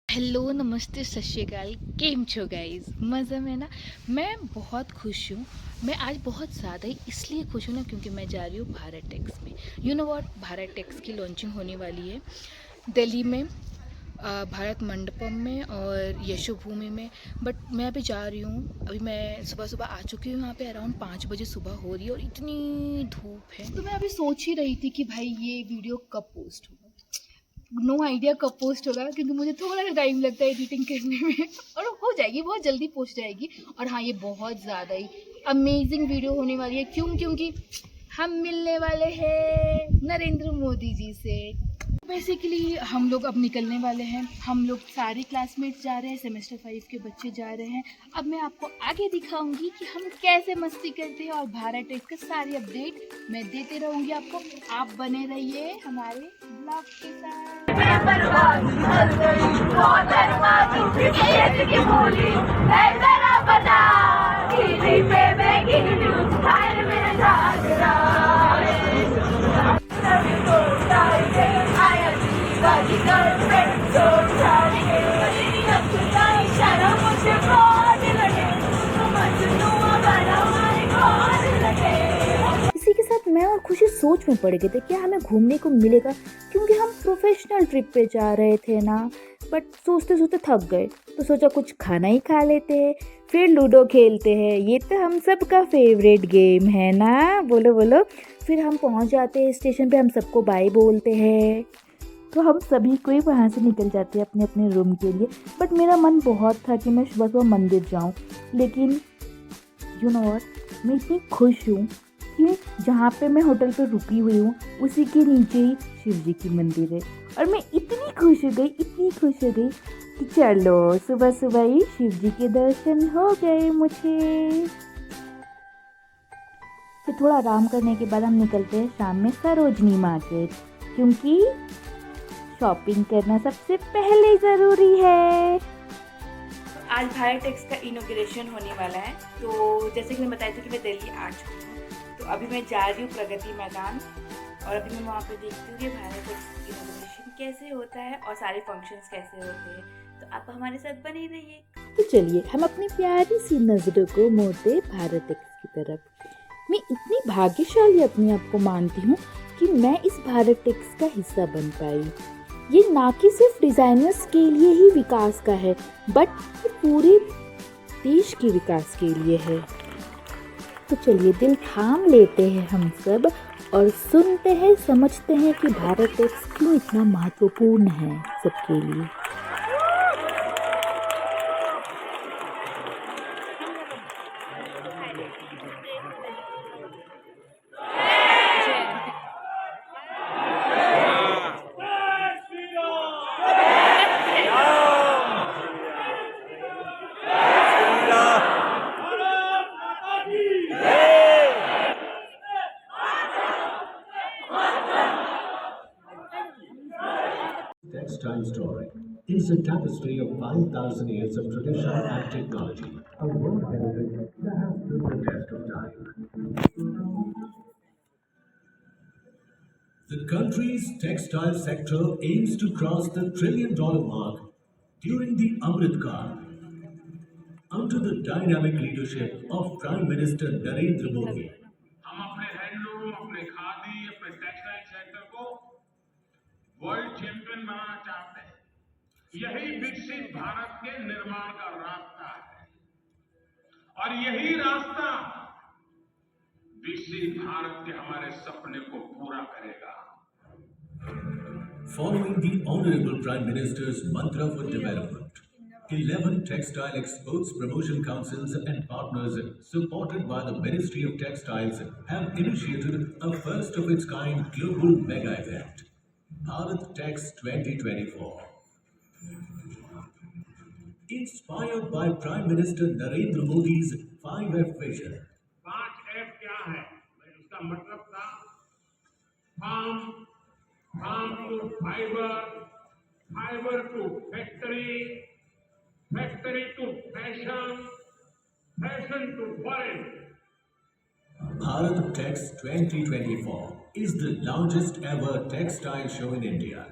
Hello, नमस्ते, सत श्री अकाल। केम छो गाइस? मज़े में ना? मैं बहुत खुश हूँ। मैं आज बहुत ज़्यादा ही इसलिए खुश हूँ ना क्योंकि मैं जा रही हूँ भारत टेक्स में। You know what, Bharat Tex की लॉन्चिंग होने वाली है दिल्ली में, भारत मंडपम में और यशोभूमि में। बट मैं अभी जा रही हूँ, अभी मैं सुबह सुबह आ चुकी हूँ यहाँ पे। अराउंड 5 बजे सुबह हो रही है और इतनी धूप है। तो मैं अभी सोच ही रही थी कि भाई ये वीडियो कब पोस्ट होगा। नो आइडिया कब पोस्ट होगा क्योंकि मुझे थोड़ा सा टाइम लगता है एडिटिंग करने में और हो जाएगी, बहुत जल्दी पोस्ट जाएगी। और हाँ, ये बहुत ज़्यादा ही अमेजिंग वीडियो होने वाली है। क्योंकि हम मिलने वाले हैं नरेंद्र मोदी जी से। बेसिकली हम लोग अब निकलने वाले हैं। हम लोग सारे क्लासमेट्स जा रहे हैं, सेमेस्टर 5 के बच्चे जा रहे हैं। अब मैं आपको आगे दिखाऊंगी कि हम कैसे मस्ती करते हैं और भारत टेक्स का सारी अपडेट मैं देते रहूंगी आपको। आप बने रहिए हमारे ब्लॉग के साथ। इसी के साथ मैं और खुशी सोच में पड़ गए थे क्या हमें घूमने को मिलेगा, क्योंकि हम प्रोफेशनल ट्रिप पे जा रहे थे ना। बट सोचते सोचते थक गए तो सोचा कुछ खाना ही खा लेते हैं, फिर लूडो खेलते हैं। ये तो हम सब का फेवरेट गेम है ना, बोलो बोलो। फिर हम पहुंच जाते हैं स्टेशन पे, हम सबको बाय बोलते हैं तो हम सभी कोई वहाँ से निकल जाते हैं अपने अपने रूम के लिए। बट मेरा मन बहुत था कि मैं सुबह सुबह मंदिर जाऊँ, लेकिन यू नो व्हाट, मैं इतनी खुश हूँ कि जहाँ पे मैं होटल पे रुकी हुई हूँ उसी के नीचे ही शिव जी की मंदिर है। और मैं इतनी खुश हो गई, इतनी खुश हो गई कि चलो सुबह सुबह ही शिव जी के दर्शन हो गए मुझे। फिर थोड़ा आराम करने के बाद हम निकलते हैं शाम में सरोजनी मार्केट, क्योंकि शॉपिंग करना सबसे पहले ज़रूरी है। आज भारत टेक्स का इनॉग्रेशन होने वाला है। तो जैसे कि मैं बताई थी कि मैं दिल्ली आ चुकी हूँ, तो अभी मैं जा रही हूँ प्रगति मैदान और अभी मैं वहाँ पे देखती हूँ कि भारत टेक्स इनॉग्रेशन कैसे होता है और सारे फंक्शंस कैसे होते हैं। तो आप हमारे साथ बने रहिए। तो चलिए हम अपनी प्यारी सी नज़रों को मोड़ते भारत टेक्स की तरफ। मैं इतनी भाग्यशाली अपने आप को मानती हूँ कि मैं इस भारत टेक्स का हिस्सा बन पाई। ये ना कि सिर्फ डिज़ाइनर्स के लिए ही विकास का है, बट ये पूरे देश के विकास के लिए है। तो चलिए दिल थाम लेते हैं हम सब और सुनते हैं, समझते हैं कि भारत टेक्स क्यों इतना महत्वपूर्ण है सबके लिए। Textile story is a tapestry of 5,000 years of tradition and technology, a world heritage that has stood the test of time. The country's textile sector aims to cross the $1 trillion mark during the Amrit Kaal, under the dynamic leadership of Prime Minister Narendra Modi. हम अपने handloom, अपने खादी, अपने textile sector को world champion बनाना चाहते हैं। यही विकसित भारत के निर्माण का रास्ता है और यही रास्ता विकसित भारत के हमारे सपने को पूरा करेगा। Following the Honorable Prime Minister's mantra for development, 11 textile exports promotion councils and partners supported by the Ministry of Textiles have initiated a first of its kind global mega event, Bharat Tex 2024. Inspired by Prime Minister Narendra Modi's 5F vision. 5F क्या है? उसका मतलब था farm to fiber, fiber to factory, factory to fashion, fashion to foreign. Bharat Tex 2024 is the largest ever textile show in India.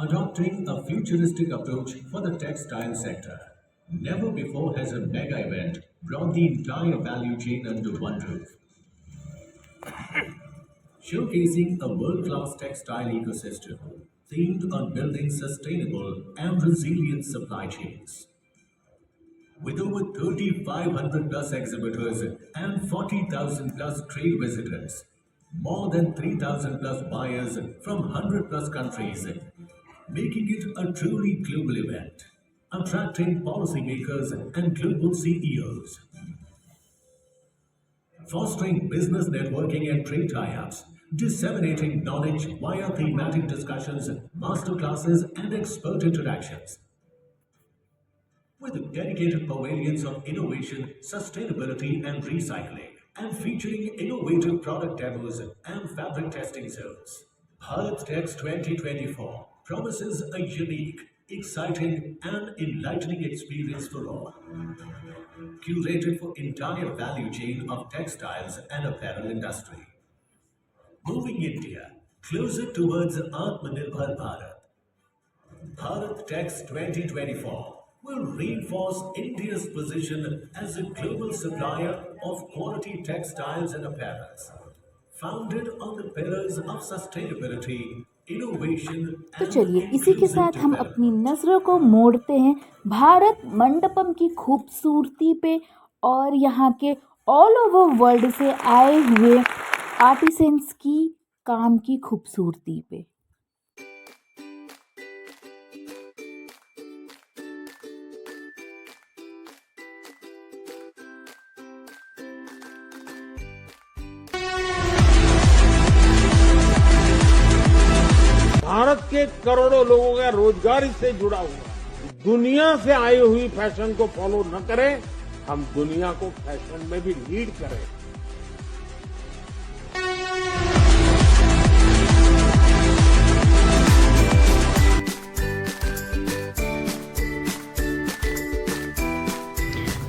adopting a futuristic approach for the textile sector. Never before has a mega event brought the entire value chain under one roof, showcasing a world-class textile ecosystem themed on building sustainable and resilient supply chains. With over 3,500 plus exhibitors and 40,000 plus trade visitors, more than 3,000 plus buyers from 100 plus countries, making it a truly global event, attracting policymakers and global CEOs, fostering business networking and trade tie-ups, disseminating knowledge via thematic discussions, masterclasses, and expert interactions. With dedicated pavilions of innovation, sustainability, and recycling, and featuring innovative product demos and fabric testing zones. Bharat Tex 2024 promises a unique, exciting, and enlightening experience for all. Curated for entire value chain of textiles and apparel industry. Moving India closer towards Atmanirbhar Bharat. Bharat Tex 2024 will reinforce India's position as a global supplier of quality textiles and apparels, founded on the pillars of sustainability, innovation, तो and चलिए इसी के inclusive साथ हम development. अपनी नज़रों को मोड़ते हैं भारत मंडपम की खूबसूरती पे और यहाँ के ऑल ओवर वर्ल्ड से आए हुए आर्टिसंस की काम की खूबसूरती पे। भारत के करोड़ों लोगों का रोजगार इससे जुड़ा हुआ है। दुनिया से आई हुई फैशन को फॉलो न करें, हम दुनिया को फैशन में भी लीड करें।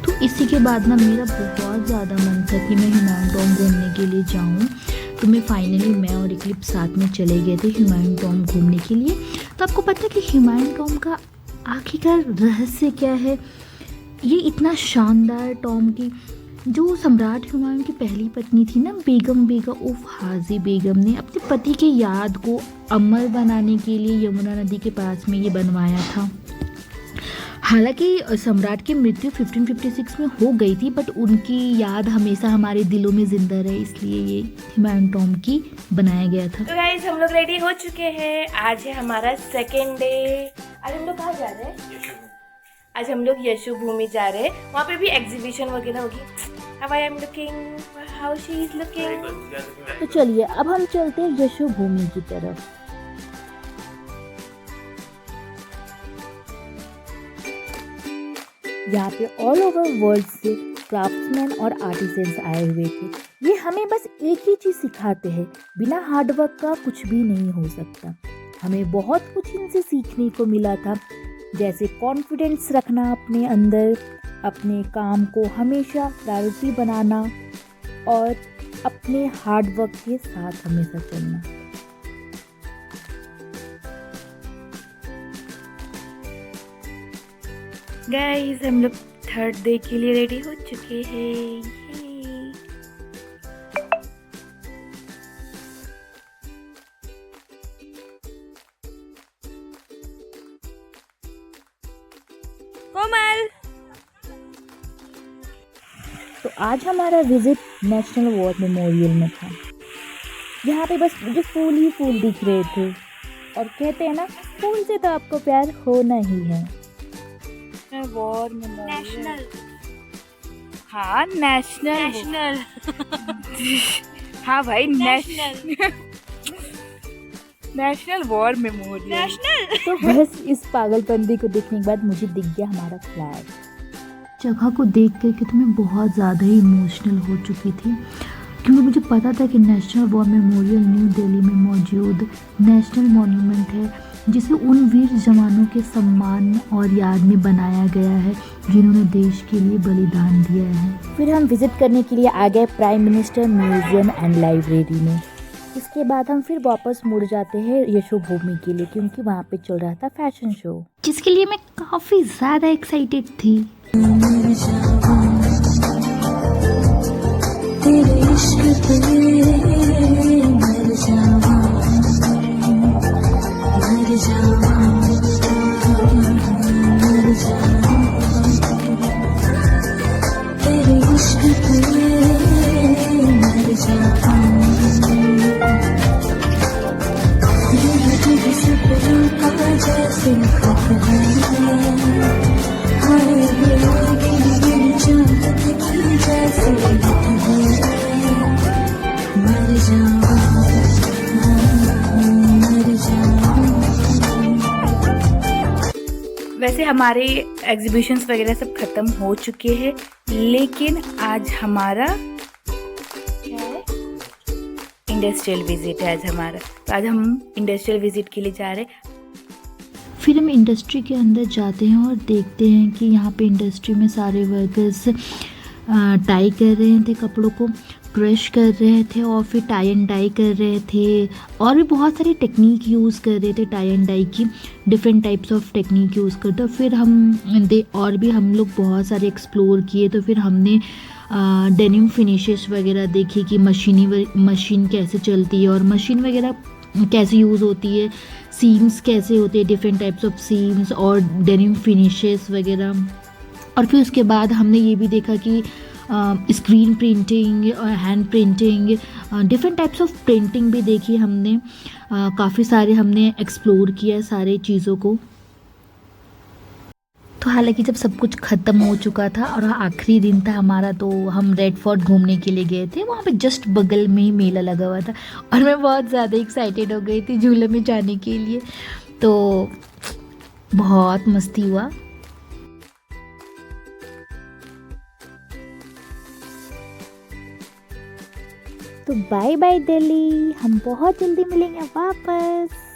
तो इसी के बाद ना मेरा बहुत ज़्यादा मन था कि मैं हुमायूं टॉम घूमने के लिए जाऊँ। तो मैं और इक्लिप्स साथ में चले गए थे हुमायूं टॉम घूमने के लिए। तो आपको पता है कि हुमायूं टॉम का आखिरकार रहस्य क्या है? ये इतना शानदार टॉम की जो सम्राट हुमायूं की पहली पत्नी थी ना, बेगम उफ हाजी बेगम ने अपने पति के याद को अमर बनाने के लिए यमुना नदी के पास में ये बनवाया था। हालांकि सम्राट की मृत्यु 1556 में हो गई थी, बट उनकी याद हमेशा हमारे दिलों में जिंदा रहे, इसलिए ये हुमायूं टॉम की बनाया गया था। तो गाइस हम लोग रेडी हो चुके हैं। आज है हमारा सेकेंड डे। आज हम लोग कहाँ जा रहे हैं? आज हम लोग यशु भूमि जा रहे हैं। वहाँ पे भी एग्जीबिशन वगैरह होगी। How I am looking, how she is looking। तो चलिए अब हम चलते हैं यशु भूमि की तरफ। यहाँ पे ऑल ओवर वर्ल्ड से क्राफ्ट्समैन और आर्टिसंस आए हुए थे। ये हमें बस एक ही चीज़ सिखाते हैं, बिना हार्डवर्क का कुछ भी नहीं हो सकता। हमें बहुत कुछ इनसे सीखने को मिला था, जैसे कॉन्फिडेंस रखना अपने अंदर, अपने काम को हमेशा प्रायोरिटी बनाना और अपने हार्डवर्क के साथ हमेशा चलना। गाइस हम लोग थर्ड डे के लिए रेडी हो चुके हैं। कोमल, तो आज हमारा विजिट नेशनल वॉर मेमोरियल में था। यहाँ पे बस मुझे फूल ही फूल दिख रहे थे और कहते हैं ना, फूल से तो आपको प्यार होना ही है। वॉर मेमोरियल, नेशनल, हाँ नेशनल हाँ भाई national national war memorial national. तो बस इस पागलपंती को देखने के बाद मुझे दिख गया हमारा फ्लैग। जगह को देख करके तो मैं बहुत ज़्यादा ही इमोशनल हो चुकी थी, क्योंकि मुझे पता था कि national war memorial new Delhi में मौजूद नेशनल मॉन्यूमेंट है, जिसे उन वीर जवानों के सम्मान और याद में बनाया गया है जिन्होंने देश के लिए बलिदान दिया है। फिर हम विजिट करने के लिए आ गए prime minister museum and library में। इसके बाद हम फिर वापस मुड़ जाते हैं यशोभूमि के लिए, क्योंकि वहाँ पे चल रहा था फैशन शो, जिसके लिए मैं काफ़ी ज़्यादा एक्साइटेड थी। वैसे हमारे एग्जीबिशंस वगैरह सब ख़त्म हो चुके हैं, लेकिन आज हमारा क्या है, इंडस्ट्रियल विजिट है आज हमारा। तो आज हम इंडस्ट्रियल विजिट के लिए जा रहे हैं। फिर हम इंडस्ट्री के अंदर जाते हैं और देखते हैं कि यहाँ पे इंडस्ट्री में सारे वर्कर्स टाई कर रहे थे, कपड़ों को क्रश कर रहे थे और फिर टाई एंड डाई कर रहे थे, और भी बहुत सारी टेक्निक यूज़ कर रहे थे टाई एंड डाई की, different types of technique use करते। फिर और भी हम लोग बहुत सारे एक्सप्लोर किए। तो फिर हमने डेनिम फिनिशेस वगैरह देखी कि मशीन कैसे चलती है और मशीन वगैरह कैसे यूज़ होती है, सीम्स कैसे होते हैं, डिफरेंट टाइप्स ऑफ सीम्स और डेनिम फिनिशेस वगैरह। और फिर उसके बाद हमने ये भी देखा कि स्क्रीन प्रिंटिंग और hand printing, different types of printing भी देखी हमने। काफ़ी सारे हमने एक्सप्लोर किया सारे चीज़ों को। तो हालांकि जब सब कुछ ख़त्म हो चुका था और आखिरी दिन था हमारा, तो हम रेड फोर्ट घूमने के लिए गए थे। वहाँ पे जस्ट बगल में ही मेला लगा हुआ था और मैं बहुत ज़्यादा एक्साइटेड हो गई थी झूले में जाने के लिए। तो बहुत मस्ती हुआ। तो बाय बाय दिल्ली, हम बहुत जल्दी मिलेंगे वापस।